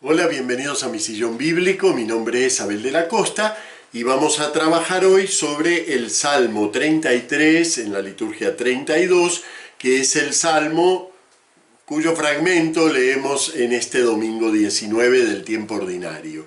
Hola, bienvenidos a mi sillón bíblico. Mi nombre es Abel de la Costa y vamos a trabajar hoy sobre el Salmo 33 en la liturgia 32, que es el Salmo cuyo fragmento leemos en este domingo 19 del tiempo ordinario.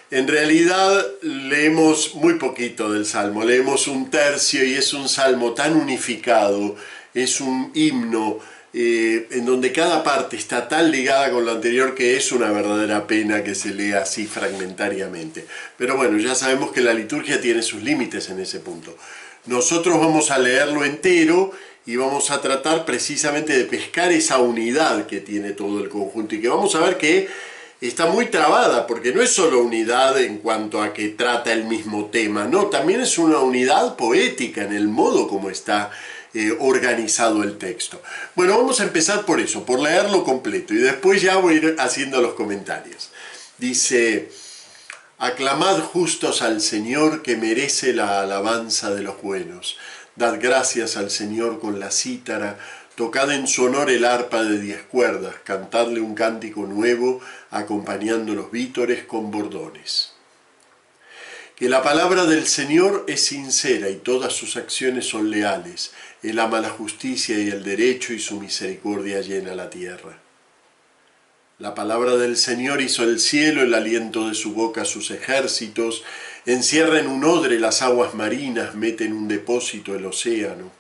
En realidad leemos muy poquito del Salmo, leemos un tercio y es un Salmo tan unificado, es un himno en donde cada parte está tan ligada con lo anterior que es una verdadera pena que se lea así fragmentariamente. Pero bueno, ya sabemos que la liturgia tiene sus límites en ese punto. Nosotros vamos a leerlo entero y vamos a tratar precisamente de pescar esa unidad que tiene todo el conjunto y que vamos a ver que está muy trabada, porque no es solo unidad en cuanto a que trata el mismo tema, no, también es una unidad poética en el modo como está organizado el texto. Bueno, vamos a empezar por eso, por leerlo completo, y después ya voy a ir haciendo los comentarios. Dice: aclamad justos al Señor, que merece la alabanza de los buenos. Dad gracias al Señor con la cítara, tocad en su honor el arpa de 10 cuerdas, cantadle un cántico nuevo, acompañando los vítores con bordones. Que la palabra del Señor es sincera y todas sus acciones son leales. Él ama la justicia y el derecho y su misericordia llena la tierra. La palabra del Señor hizo el cielo, el aliento de su boca sus ejércitos, encierra en un odre las aguas marinas, mete en un depósito el océano.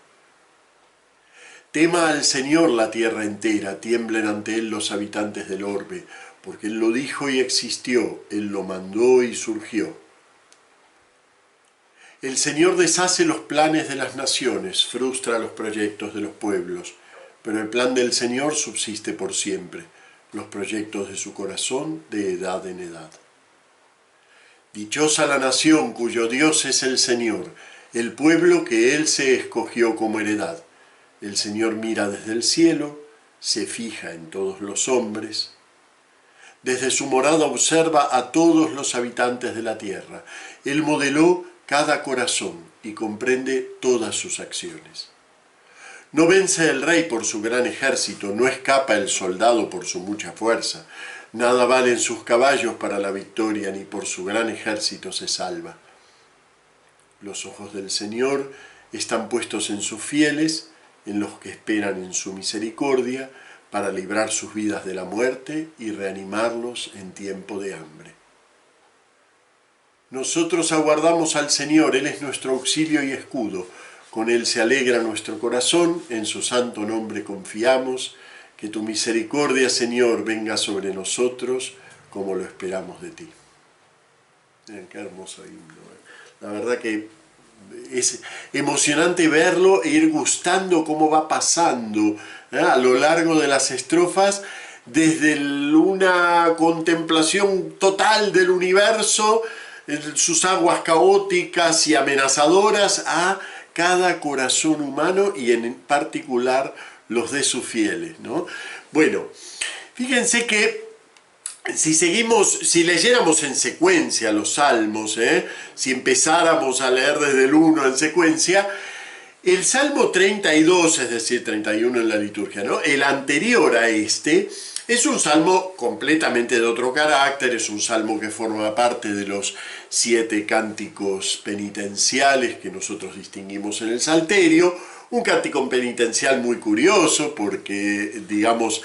Tema al Señor la tierra entera, tiemblen ante Él los habitantes del orbe, porque Él lo dijo y existió, Él lo mandó y surgió. El Señor deshace los planes de las naciones, frustra los proyectos de los pueblos, pero el plan del Señor subsiste por siempre, los proyectos de su corazón de edad en edad. Dichosa la nación cuyo Dios es el Señor, el pueblo que Él se escogió como heredad. El Señor mira desde el cielo, se fija en todos los hombres. Desde su morada observa a todos los habitantes de la tierra. Él modeló cada corazón y comprende todas sus acciones. No vence el rey por su gran ejército, no escapa el soldado por su mucha fuerza. Nada valen sus caballos para la victoria, ni por su gran ejército se salva. Los ojos del Señor están puestos en sus fieles, en los que esperan en su misericordia, para librar sus vidas de la muerte y reanimarlos en tiempo de hambre. Nosotros aguardamos al Señor, Él es nuestro auxilio y escudo. Con Él se alegra nuestro corazón, en su santo nombre confiamos. Que tu misericordia, Señor, venga sobre nosotros, como lo esperamos de ti. Miren, qué hermoso himno. La verdad que es emocionante verlo e ir gustando cómo va pasando a lo largo de las estrofas, desde una contemplación total del universo, sus aguas caóticas y amenazadoras, a cada corazón humano y en particular los de sus fieles, ¿no? Bueno, fíjense que si leyéramos en secuencia los salmos, si empezáramos a leer desde el 1 en secuencia, el Salmo 32, es decir, 31 en la liturgia, ¿no?, el anterior a este, es un salmo completamente de otro carácter, es un salmo que forma parte de los 7 cánticos penitenciales que nosotros distinguimos en el Salterio, un cántico penitencial muy curioso porque, digamos,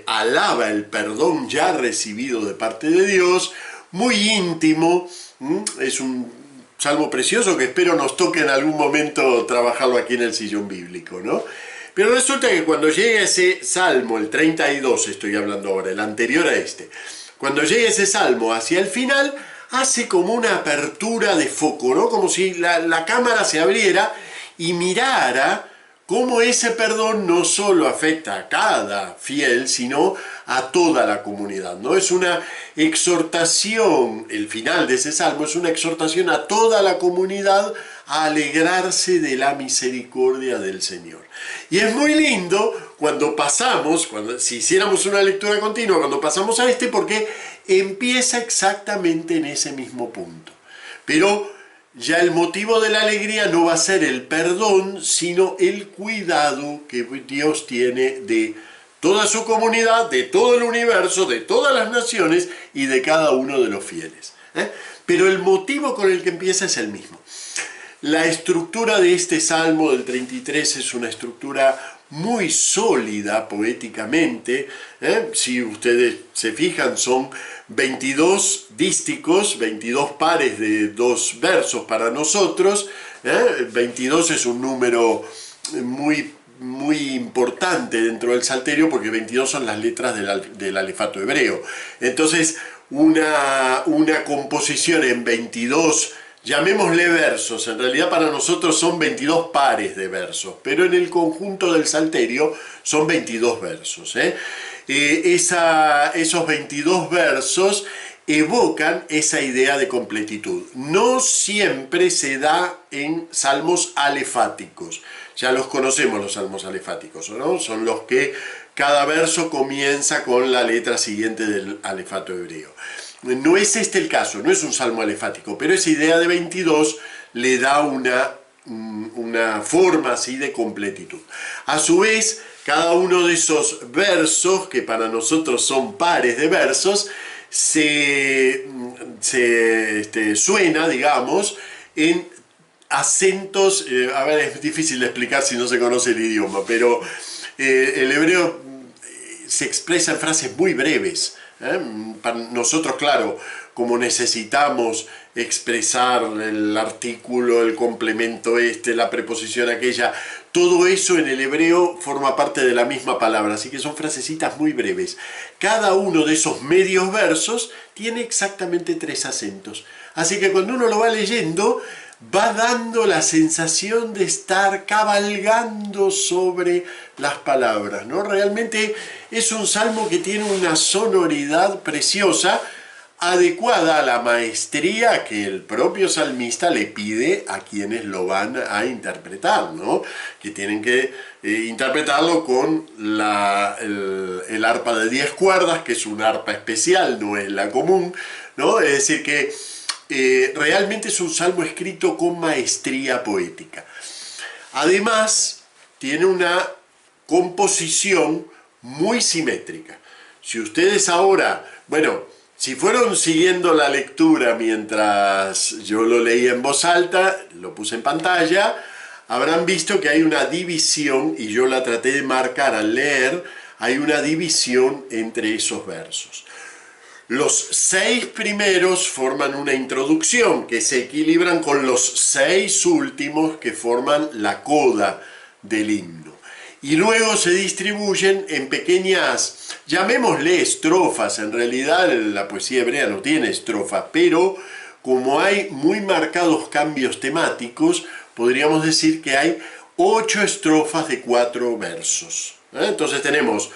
alaba el perdón ya recibido de parte de Dios, muy íntimo, es un salmo precioso que espero nos toque en algún momento trabajarlo aquí en el sillón bíblico, ¿no? Pero resulta que cuando llega ese salmo, el 32 estoy hablando ahora, el anterior a este, cuando llega ese salmo hacia el final, hace como una apertura de foco, ¿no? Como si la cámara se abriera y mirara cómo ese perdón no solo afecta a cada fiel, sino a toda la comunidad, ¿no? Es una exhortación, el final de ese salmo es una exhortación a toda la comunidad a alegrarse de la misericordia del Señor. Y es muy lindo cuando pasamos, si hiciéramos una lectura continua, cuando pasamos a este, porque empieza exactamente en ese mismo punto. Pero ya el motivo de la alegría no va a ser el perdón, sino el cuidado que Dios tiene de toda su comunidad, de todo el universo, de todas las naciones y de cada uno de los fieles. Pero el motivo con el que empieza es el mismo. La estructura de este Salmo del 33 es una estructura muy sólida poéticamente. Si ustedes se fijan, son 22 dísticos, 22 pares de 2 versos para nosotros. 22 es un número muy importante dentro del Salterio, porque 22 son las letras del alefato hebreo. Entonces, una composición en 22, llamémosle versos, en realidad para nosotros son 22 pares de versos, pero en el conjunto del Salterio son 22 versos. Esos 22 versos evocan esa idea de completitud. No siempre se da en salmos alefáticos. Ya los conocemos, los salmos alefáticos, ¿no? Son los que cada verso comienza con la letra siguiente del alefato hebreo. No es este el caso, no es un salmo alefático, pero esa idea de 22 le da una forma así de completitud. A su vez, cada uno de esos versos, que para nosotros son pares de versos, suena, digamos, en acentos. A ver, es difícil de explicar si no se conoce el idioma, pero el hebreo se expresa en frases muy breves. Para nosotros, claro, como necesitamos expresar el artículo, el complemento la preposición aquella, todo eso en el hebreo forma parte de la misma palabra, así que son frasecitas muy breves. Cada uno de esos medios versos tiene exactamente 3 acentos, así que cuando uno lo va leyendo, va dando la sensación de estar cabalgando sobre las palabras, ¿no? Realmente es un salmo que tiene una sonoridad preciosa, adecuada a la maestría que el propio salmista le pide a quienes lo van a interpretar, ¿no? Que tienen que interpretarlo con el arpa de 10 cuerdas, que es un arpa especial, no es la común, ¿no? Es decir que realmente es un salmo escrito con maestría poética. Además, tiene una composición muy simétrica. Si ustedes ahora, bueno, si fueron siguiendo la lectura mientras yo lo leía en voz alta, lo puse en pantalla, habrán visto que hay una división, y yo la traté de marcar al leer, hay una división entre esos versos. Los 6 primeros forman una introducción que se equilibran con los 6 últimos que forman la coda del himno. Y luego se distribuyen en pequeñas, llamémosle estrofas. En realidad la poesía hebrea no tiene estrofas, pero como hay muy marcados cambios temáticos, podríamos decir que hay 8 estrofas de 4 versos. Entonces tenemos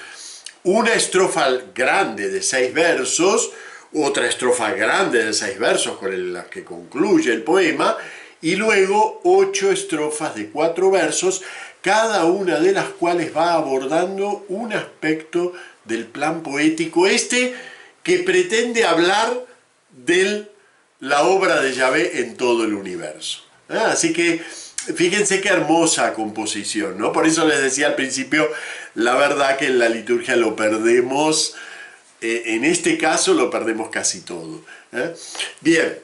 una estrofa grande de 6 versos, otra estrofa grande de 6 versos con la que concluye el poema, y luego 8 estrofas de 4 versos, cada una de las cuales va abordando un aspecto del plan poético que pretende hablar de la obra de Yahvé en todo el universo. Así que fíjense qué hermosa composición, ¿no? Por eso les decía al principio, la verdad que en la liturgia lo perdemos, en este caso lo perdemos casi todo. Bien,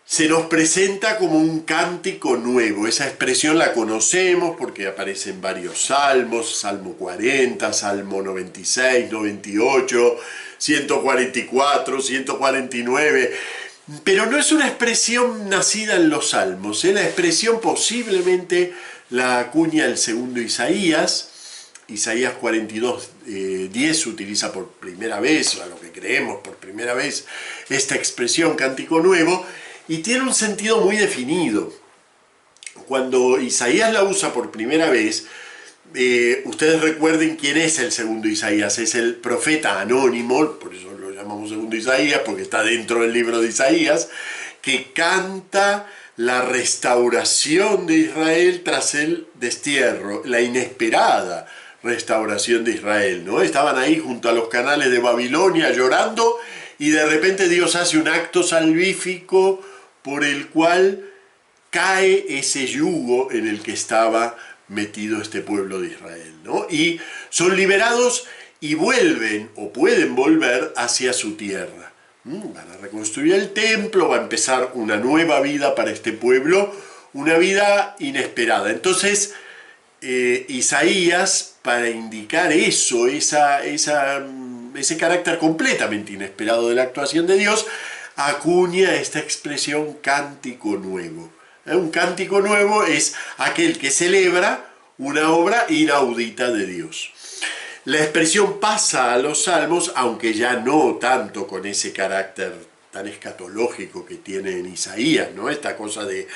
se nos presenta como un cántico nuevo. Esa expresión la conocemos porque aparece en varios salmos, Salmo 40, Salmo 96, 98, 144, 149... Pero no es una expresión nacida en los salmos, la expresión posiblemente la acuña el segundo Isaías. Isaías 42, 10 utiliza por primera vez, a lo que creemos por primera vez, esta expresión cántico nuevo, y tiene un sentido muy definido. Cuando Isaías la usa por primera vez, ustedes recuerden quién es el segundo Isaías, es el profeta anónimo, por eso lo llamamos segundo Isaías, porque está dentro del libro de Isaías, que canta la restauración de Israel tras el destierro, la inesperada restauración de Israel, ¿no? Estaban ahí junto a los canales de Babilonia llorando, y de repente Dios hace un acto salvífico por el cual cae ese yugo en el que estaba metido este pueblo de Israel, ¿no? Y son liberados y vuelven, o pueden volver, hacia su tierra. Van a reconstruir el templo, va a empezar una nueva vida para este pueblo, una vida inesperada. Entonces, Isaías, para indicar eso, ese carácter completamente inesperado de la actuación de Dios, acuña esta expresión cántico nuevo. Un cántico nuevo es aquel que celebra una obra inaudita de Dios. La expresión pasa a los salmos, aunque ya no tanto con ese carácter tan escatológico que tiene en Isaías, ¿no? Esta cosa de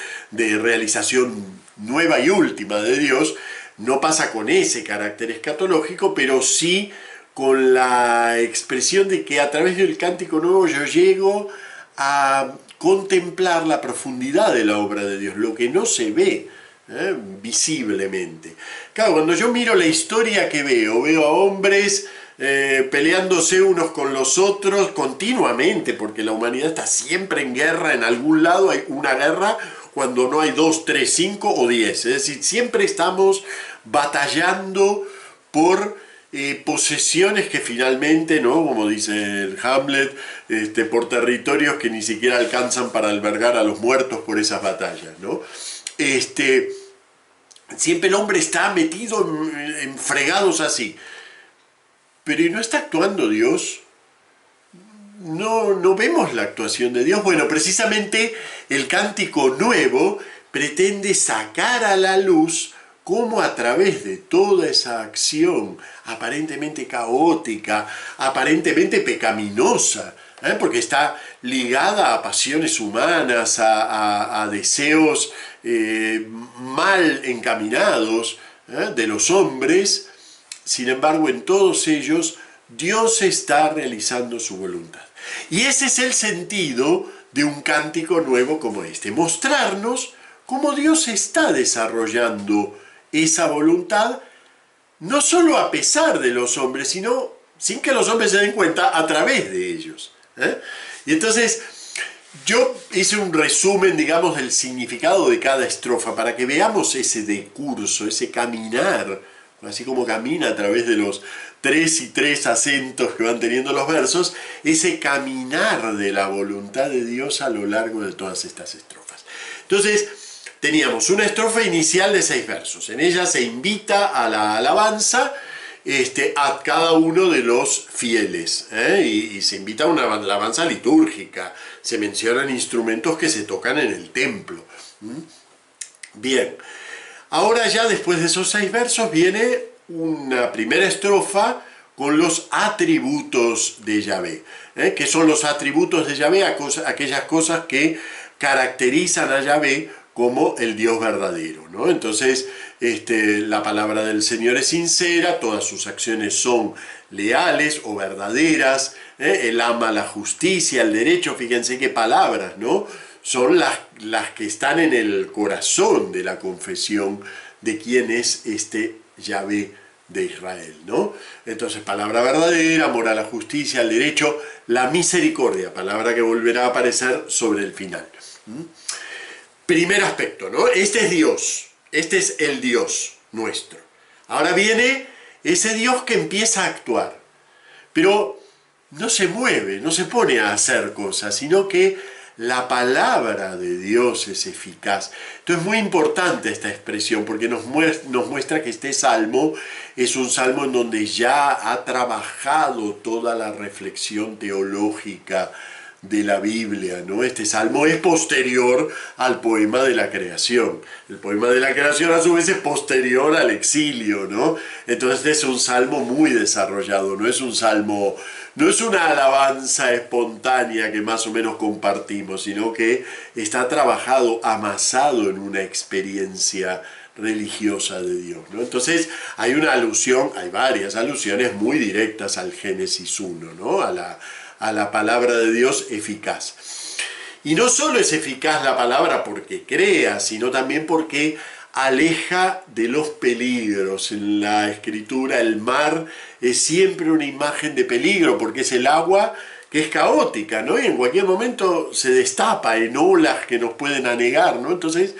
realización nueva y última de Dios, no pasa con ese carácter escatológico, pero sí con la expresión de que a través del cántico nuevo yo llego a contemplar la profundidad de la obra de Dios, lo que no se ve visiblemente. Claro, cuando yo miro la historia que veo a hombres peleándose unos con los otros continuamente, porque la humanidad está siempre en guerra, en algún lado hay una guerra, cuando no hay 2, 3, 5 o 10, es decir, siempre estamos batallando por posesiones que finalmente, ¿no? Como dice el Hamlet, por territorios que ni siquiera alcanzan para albergar a los muertos por esas batallas, ¿no? Siempre el hombre está metido en fregados así. Pero ¿y no está actuando Dios? No vemos la actuación de Dios. Bueno, precisamente el cántico nuevo pretende sacar a la luz cómo a través de toda esa acción aparentemente caótica, aparentemente pecaminosa, porque está ligada a pasiones humanas, a deseos mal encaminados de los hombres, sin embargo en todos ellos Dios está realizando su voluntad. Y ese es el sentido de un cántico nuevo como este, mostrarnos cómo Dios está desarrollando esa voluntad, no solo a pesar de los hombres, sino sin que los hombres se den cuenta, a través de ellos. Y entonces, yo hice un resumen, digamos, del significado de cada estrofa, para que veamos ese decurso, ese caminar, así como camina a través de los 3 y 3 acentos que van teniendo los versos, ese caminar de la voluntad de Dios a lo largo de todas estas estrofas. Entonces, teníamos una estrofa inicial de 6 versos. En ella se invita a la alabanza a cada uno de los fieles. Y se invita a una alabanza litúrgica. Se mencionan instrumentos que se tocan en el templo. Bien. Ahora ya después de esos 6 versos viene una primera estrofa con los atributos de Yahvé. ¿Qué son los atributos de Yahvé? Aquellas cosas que caracterizan a Yahvé como el Dios verdadero, ¿no? Entonces, la palabra del Señor es sincera, todas sus acciones son leales o verdaderas, Él ama la justicia, el derecho, fíjense qué palabras, ¿no? Son las que están en el corazón de la confesión de quién es este Yahvé de Israel, ¿no? Entonces, palabra verdadera, amor a la justicia, al derecho, la misericordia, palabra que volverá a aparecer sobre el final. Primer aspecto, ¿no? Este es Dios, este es el Dios nuestro. Ahora viene ese Dios que empieza a actuar, pero no se mueve, no se pone a hacer cosas, sino que la palabra de Dios es eficaz. Entonces es muy importante esta expresión porque nos muestra que este salmo es un salmo en donde ya ha trabajado toda la reflexión teológica de la Biblia, ¿no? Este salmo es posterior al poema de la creación. El poema de la creación a su vez es posterior al exilio, ¿no? Entonces es un salmo muy desarrollado, no es un salmo, no es una alabanza espontánea que más o menos compartimos, sino que está trabajado, amasado en una experiencia religiosa de Dios, ¿no? Entonces hay una alusión, hay varias alusiones muy directas al Génesis 1, ¿no? A la palabra de Dios eficaz. Y no solo es eficaz la palabra porque crea, sino también porque aleja de los peligros. En la Escritura el mar es siempre una imagen de peligro porque es el agua que es caótica, ¿no? Y en cualquier momento se destapa en olas que nos pueden anegar, ¿no? Entonces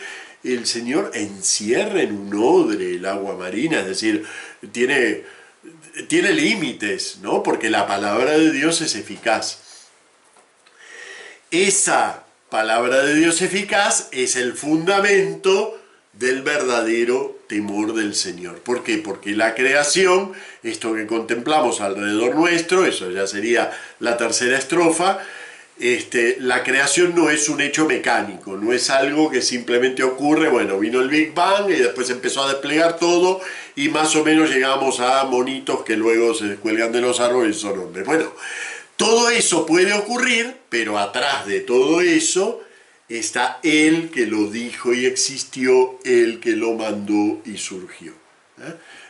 el Señor encierra en un odre el agua marina, es decir, tiene límites, ¿no? Porque la palabra de Dios es eficaz. Esa palabra de Dios eficaz es el fundamento del verdadero temor del Señor. ¿Por qué? Porque la creación, esto que contemplamos alrededor nuestro, eso ya sería la tercera estrofa, la creación no es un hecho mecánico, no es algo que simplemente ocurre, bueno, vino el Big Bang y después empezó a desplegar todo y más o menos llegamos a monitos que luego se descuelgan de los árboles y son hombres. Bueno, todo eso puede ocurrir, pero atrás de todo eso está Él que lo dijo y existió, Él que lo mandó y surgió.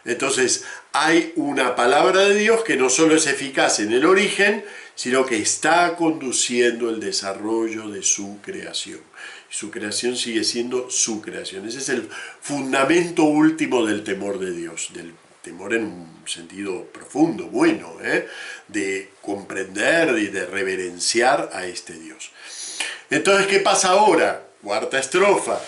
Entonces, hay una palabra de Dios que no solo es eficaz en el origen, sino que está conduciendo el desarrollo de su creación. Su creación sigue siendo su creación. Ese es el fundamento último del temor de Dios, del temor en un sentido profundo, bueno, de comprender y de reverenciar a este Dios. Entonces, ¿qué pasa ahora? Cuarta estrofa.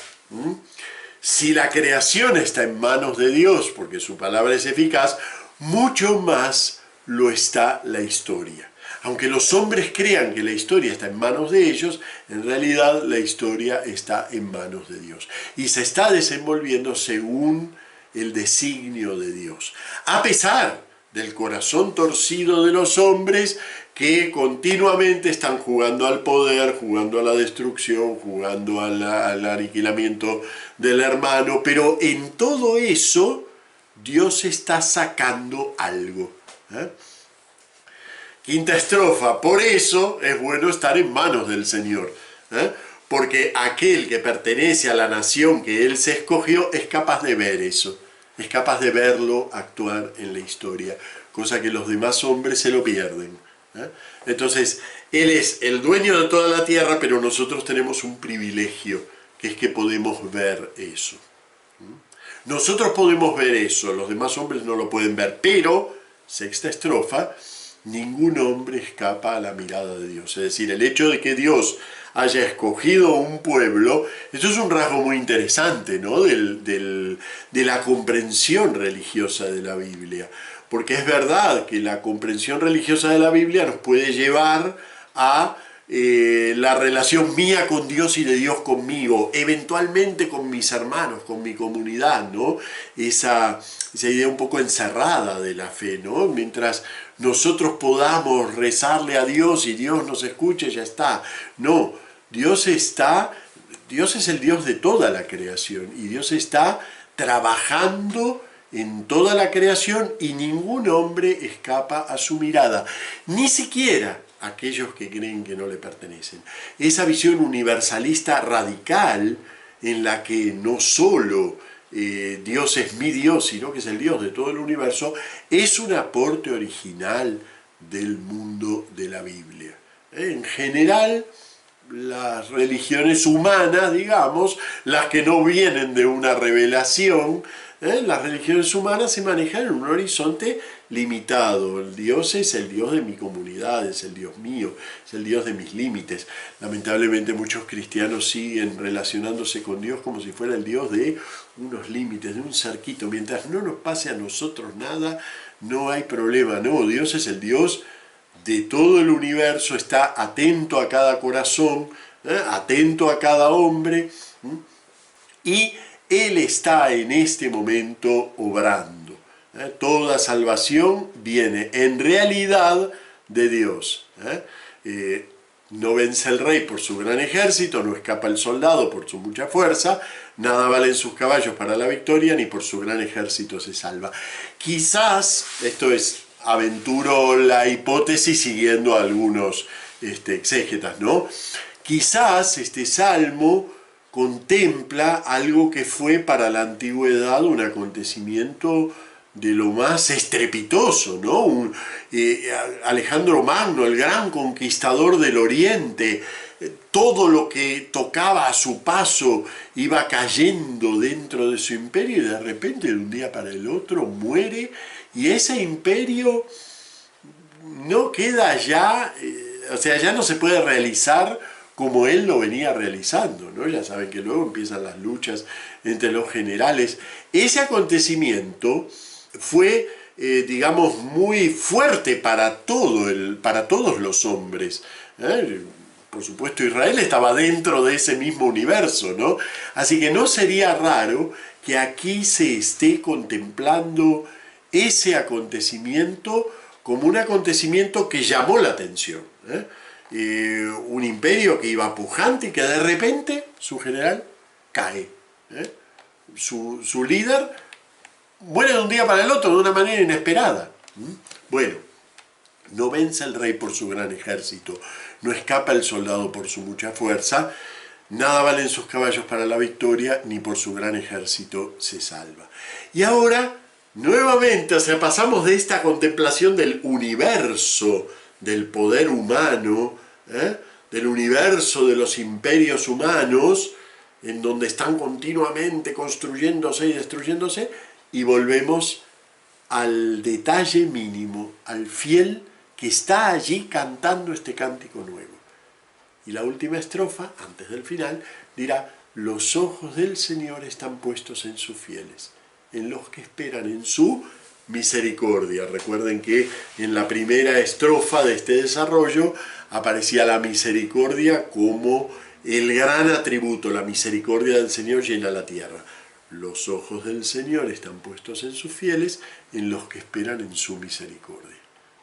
Si la creación está en manos de Dios, porque su palabra es eficaz, mucho más lo está la historia. Aunque los hombres crean que la historia está en manos de ellos, en realidad la historia está en manos de Dios. Y se está desenvolviendo según el designio de Dios. A pesar del corazón torcido de los hombres que continuamente están jugando al poder, jugando a la destrucción, jugando al aniquilamiento del hermano, pero en todo eso Dios está sacando algo. Quinta estrofa, por eso es bueno estar en manos del Señor, porque aquel que pertenece a la nación que Él se escogió es capaz de ver eso, es capaz de verlo actuar en la historia, cosa que los demás hombres se lo pierden. Entonces, Él es el dueño de toda la tierra, pero nosotros tenemos un privilegio, que es que podemos ver eso. Nosotros podemos ver eso, los demás hombres no lo pueden ver, pero, sexta estrofa, ningún hombre escapa a la mirada de Dios. Es decir, el hecho de que Dios haya escogido un pueblo, eso es un rasgo muy interesante, ¿no? de la comprensión religiosa de la Biblia. Porque es verdad que la comprensión religiosa de la Biblia nos puede llevar a la relación mía con Dios y de Dios conmigo, eventualmente con mis hermanos, con mi comunidad, ¿no? Esa idea un poco encerrada de la fe, ¿no? Mientras nosotros podamos rezarle a Dios y Dios nos escuche, ya está. No, Dios es el Dios de toda la creación y Dios está trabajando en toda la creación y ningún hombre escapa a su mirada, ni siquiera aquellos que creen que no le pertenecen. Esa visión universalista radical en la que no solo Dios es mi Dios, sino que es el Dios de todo el universo, es un aporte original del mundo de la Biblia. En general, las religiones humanas, digamos, las que no vienen de una revelación, las religiones humanas se manejan en un horizonte limitado. El Dios es el Dios de mi comunidad, es el Dios mío, es el Dios de mis límites. Lamentablemente muchos cristianos siguen relacionándose con Dios como si fuera el Dios de unos límites, de un cerquito. Mientras no nos pase a nosotros nada, no hay problema. No, Dios es el Dios de todo el universo, está atento a cada corazón, atento a cada hombre, y Él está en este momento obrando. Toda salvación viene en realidad de Dios. No vence el rey por su gran ejército, no escapa el soldado por su mucha fuerza, nada valen sus caballos para la victoria, ni por su gran ejército se salva. Quizás, esto es, aventuro la hipótesis siguiendo a algunos exégetas, ¿no? Quizás este salmo contempla algo que fue para la antigüedad un acontecimiento de lo más estrepitoso, ¿no? Alejandro Magno, el gran conquistador del Oriente, todo lo que tocaba a su paso iba cayendo dentro de su imperio y de repente de un día para el otro muere y ese imperio no queda ya, o sea, ya no se puede realizar como él lo venía realizando, ¿no? Ya saben que luego empiezan las luchas entre los generales. Ese acontecimiento fue, digamos, muy fuerte para todos los hombres, ¿eh? Por supuesto, Israel estaba dentro de ese mismo universo, ¿no? Así que no sería raro que aquí se esté contemplando ese acontecimiento como un acontecimiento que llamó la atención, ¿eh? Un imperio que iba pujante y que de repente su general cae, ¿eh? Su líder muere de un día para el otro de una manera inesperada. Bueno, no vence el rey por su gran ejército, no escapa el soldado por su mucha fuerza, nada valen sus caballos para la victoria, ni por su gran ejército se salva. Y ahora, nuevamente, o sea, pasamos de esta contemplación del universo, del poder humano, del universo de los imperios humanos, en donde están continuamente construyéndose y destruyéndose, y volvemos al detalle mínimo, al fiel que está allí cantando este cántico nuevo. Y la última estrofa, antes del final, dirá: los ojos del Señor están puestos en sus fieles, en los que esperan en su misericordia. Recuerden que en la primera estrofa de este desarrollo aparecía la misericordia como el gran atributo. La misericordia del Señor llena la tierra. Los ojos del Señor están puestos en sus fieles, en los que esperan en su misericordia,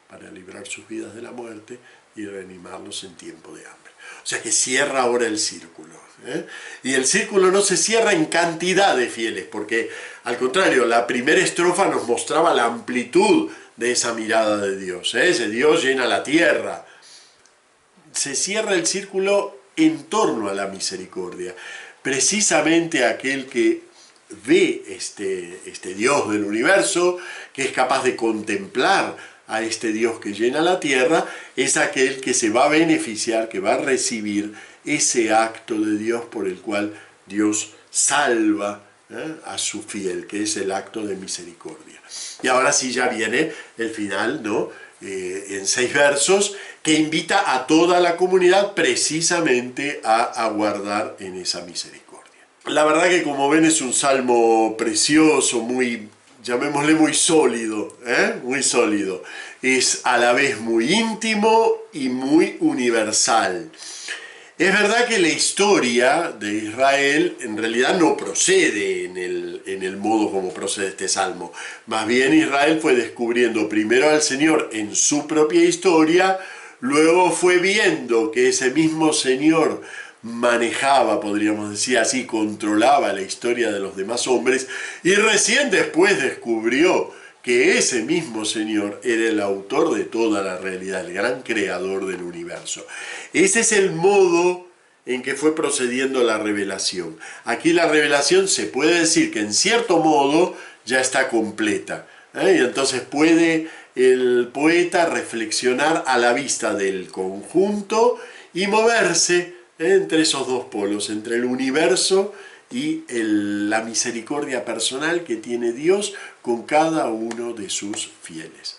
para librar sus vidas de la muerte y reanimarlos en tiempo de hambre. O sea que cierra ahora el círculo, ¿eh? Y el círculo no se cierra en cantidad de fieles, porque al contrario, la primera estrofa nos mostraba la amplitud de esa mirada de Dios, ¿eh? Ese Dios llena la tierra. Se cierra el círculo en torno a la misericordia. Precisamente aquel que ve este Dios del universo, que es capaz de contemplar a este Dios que llena la tierra, es aquel que se va a beneficiar, que va a recibir ese acto de Dios por el cual Dios salva, a su fiel, que es el acto de misericordia. Y ahora sí ya viene el final, ¿no? En 6 versos, que invita a toda la comunidad precisamente a aguardar en esa misericordia. La verdad que, como ven, es un salmo precioso, muy, llamémosle, muy sólido, muy sólido. Es a la vez muy íntimo y muy universal. Es verdad que la historia de Israel en realidad no procede en el modo como procede este salmo. Más bien Israel fue descubriendo primero al Señor en su propia historia, luego fue viendo que ese mismo Señor manejaba, podríamos decir así, controlaba la historia de los demás hombres, y recién después descubrió que ese mismo Señor era el autor de toda la realidad, el gran creador del universo. Ese es el modo en que fue procediendo la revelación. Aquí la revelación se puede decir que en cierto modo ya está completa, y entonces puede el poeta reflexionar a la vista del conjunto y moverse entre esos dos polos, entre el universo y la misericordia personal que tiene Dios con cada uno de sus fieles.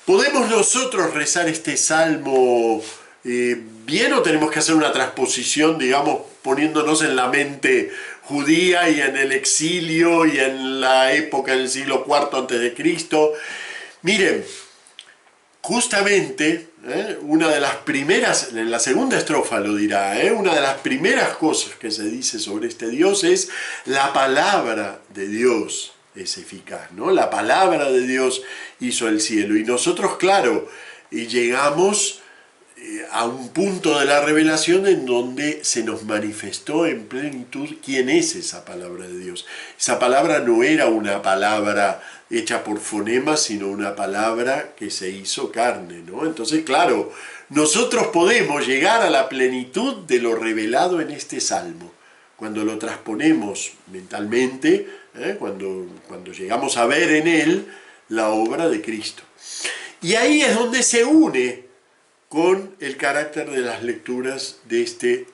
¿Podemos nosotros rezar este salmo bien, o tenemos que hacer una transposición, digamos, poniéndonos en la mente judía y en el exilio y en la época del siglo IV a.C.? Miren, justamente, una de las primeras, en la segunda estrofa lo dirá, una de las primeras cosas que se dice sobre este Dios es: la palabra de Dios es eficaz, ¿no? La palabra de Dios hizo el cielo. Y nosotros, claro, llegamos a un punto de la revelación en donde se nos manifestó en plenitud quién es esa palabra de Dios. Esa palabra no era una palabra hecha por fonemas, sino una palabra que se hizo carne, ¿no? Entonces, claro, nosotros podemos llegar a la plenitud de lo revelado en este salmo cuando lo transponemos mentalmente, cuando llegamos a ver en él la obra de Cristo. Y ahí es donde se une con el carácter de las lecturas de este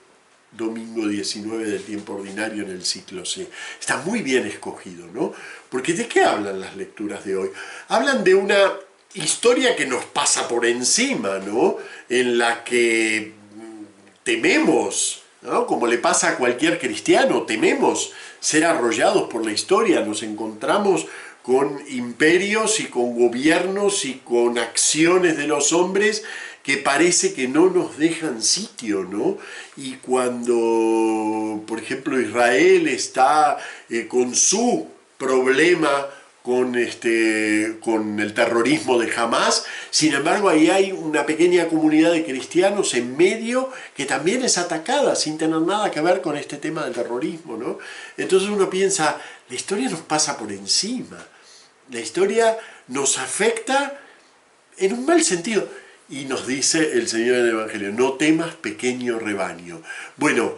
domingo 19 del tiempo ordinario en el ciclo C. Está muy bien escogido, ¿no? Porque ¿de qué hablan las lecturas de hoy? Hablan de una historia que nos pasa por encima, ¿no? En la que tememos, ¿no? Como le pasa a cualquier cristiano, tememos ser arrollados por la historia, nos encontramos con imperios y con gobiernos y con acciones de los hombres que parece que no nos dejan sitio, ¿no? Y cuando, por ejemplo, Israel está con su problema con el terrorismo de Hamás, sin embargo ahí hay una pequeña comunidad de cristianos en medio que también es atacada sin tener nada que ver con este tema del terrorismo, ¿no? Entonces uno piensa, la historia nos pasa por encima, la historia nos afecta en un mal sentido. Y nos dice el Señor en el Evangelio, no temas, pequeño rebaño. Bueno,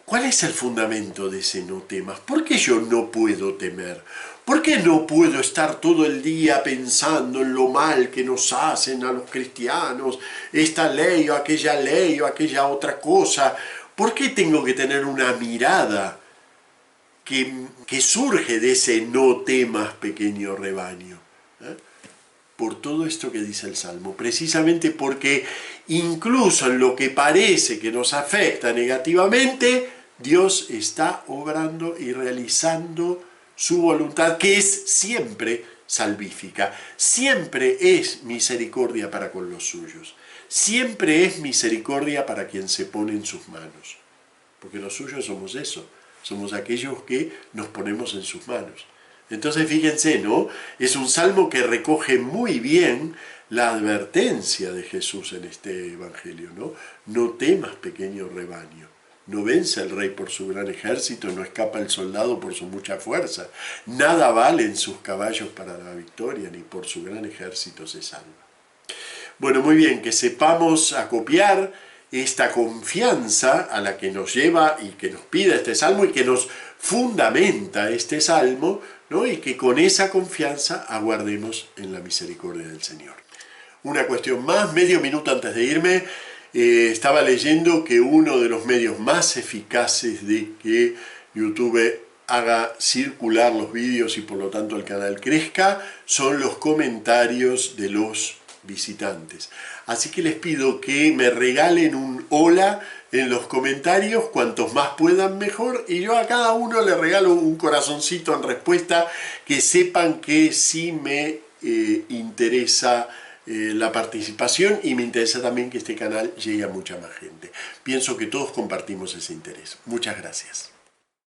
¿cuál es el fundamento de ese no temas? ¿Por qué yo no puedo temer? ¿Por qué no puedo estar todo el día pensando en lo mal que nos hacen a los cristianos, esta ley o aquella otra cosa? ¿Por qué tengo que tener una mirada que surge de ese no temas, pequeño rebaño? Por todo esto que dice el Salmo, precisamente porque incluso en lo que parece que nos afecta negativamente, Dios está obrando y realizando su voluntad, que es siempre salvífica, siempre es misericordia para con los suyos, siempre es misericordia para quien se pone en sus manos, porque los suyos somos eso, somos aquellos que nos ponemos en sus manos. Entonces fíjense, ¿no? Es un salmo que recoge muy bien la advertencia de Jesús en este evangelio, ¿no? No temas, pequeño rebaño. No vence el rey por su gran ejército, no escapa el soldado por su mucha fuerza. Nada valen sus caballos para la victoria, ni por su gran ejército se salva. Bueno, muy bien, que sepamos acopiar esta confianza a la que nos lleva y que nos pide este salmo y que nos fundamenta este salmo, ¿no? Y que con esa confianza aguardemos en la misericordia del Señor. Una cuestión más, medio minuto antes de irme, estaba leyendo que uno de los medios más eficaces de que YouTube haga circular los vídeos y por lo tanto el canal crezca son los comentarios de los visitantes. Así que les pido que me regalen un hola en los comentarios, cuantos más puedan mejor, y yo a cada uno le regalo un corazoncito en respuesta, que sepan que sí me interesa la participación y me interesa también que este canal llegue a mucha más gente. Pienso que todos compartimos ese interés. Muchas gracias.